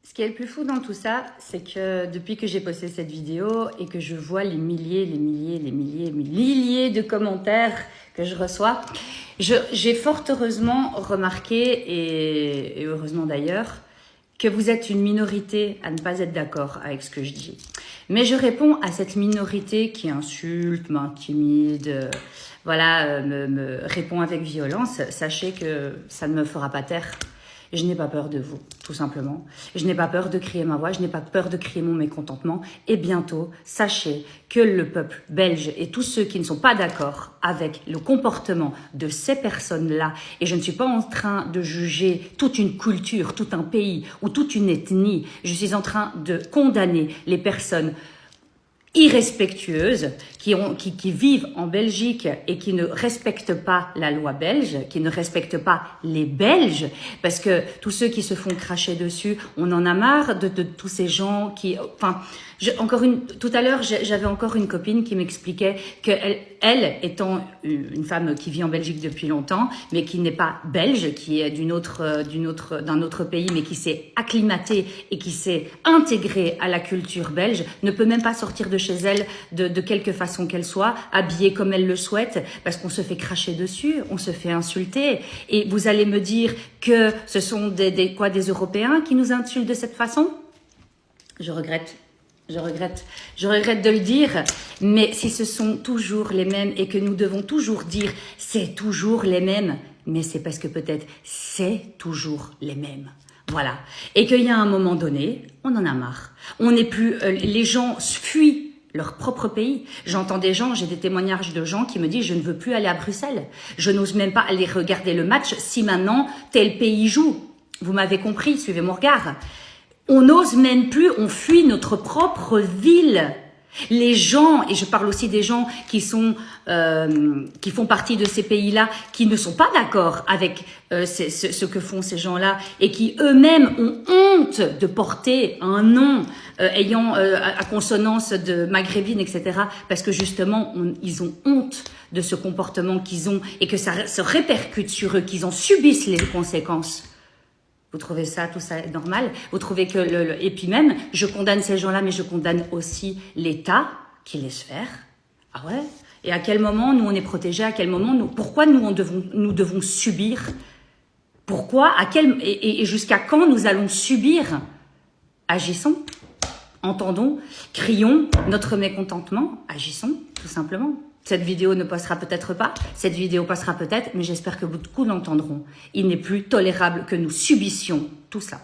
Ce qui est le plus fou dans tout ça, c'est que depuis que j'ai posté cette vidéo et que je vois les milliers de commentaires que je reçois, j'ai fort heureusement remarqué, et heureusement d'ailleurs, que vous êtes une minorité à ne pas être d'accord avec ce que je dis. Mais je réponds à cette minorité qui insulte, m'intimide, voilà, me répond avec violence. Sachez que ça ne me fera pas taire. Je n'ai pas peur de vous, tout simplement. Je n'ai pas peur de crier ma voix, je n'ai pas peur de crier mon mécontentement. Et bientôt, sachez que le peuple belge et tous ceux qui ne sont pas d'accord avec le comportement de ces personnes-là, et je ne suis pas en train de juger toute une culture, tout un pays ou toute une ethnie, je suis en train de condamner les personnes irrespectueuses qui vivent en Belgique et qui ne respectent pas la loi belge, qui ne respectent pas les Belges, parce que tous ceux qui se font cracher dessus, on en a marre de tous ces gens qui... Enfin, tout à l'heure, j'avais encore une copine qui m'expliquait qu'elle étant une femme qui vit en Belgique depuis longtemps, mais qui n'est pas belge, qui est d'un autre pays, mais qui s'est acclimatée et qui s'est intégrée à la culture belge, ne peut même pas sortir de chez elle de quelque façon qu'elle soit, habillée comme elle le souhaite, parce qu'on se fait cracher dessus, on se fait insulter. Et vous allez me dire que ce sont des Européens qui nous insultent de cette façon? Je regrette de le dire, mais si ce sont toujours les mêmes et que nous devons toujours dire c'est toujours les mêmes, mais c'est parce que peut-être c'est toujours les mêmes. Voilà. Et qu'il y a un moment donné, on en a marre. On n'est plus, les gens fuient leur propre pays. J'entends j'ai des témoignages de gens qui me disent je ne veux plus aller à Bruxelles. Je n'ose même pas aller regarder le match si maintenant tel pays joue. Vous m'avez compris, suivez mon regard. On n'ose même plus, on fuit notre propre ville. Les gens, et je parle aussi des gens qui font partie de ces pays-là, qui ne sont pas d'accord avec ce que font ces gens-là et qui eux-mêmes ont honte de porter un nom ayant à consonance de maghrébine, etc. Parce que justement, ils ont honte de ce comportement qu'ils ont et que ça se répercute sur eux, qu'ils en subissent les conséquences. Vous trouvez ça, tout ça normal? Vous trouvez que et puis même, je condamne ces gens-là, mais je condamne aussi l'État qui laisse faire. Ah ouais? Et à quel moment nous on est protégés? À quel moment pourquoi nous devons subir? Pourquoi? Et jusqu'à quand nous allons subir? Agissons, entendons, crions notre mécontentement, agissons, tout simplement. Cette vidéo ne passera peut-être pas, cette vidéo passera peut-être, mais j'espère que beaucoup l'entendront. Il n'est plus tolérable que nous subissions tout ça.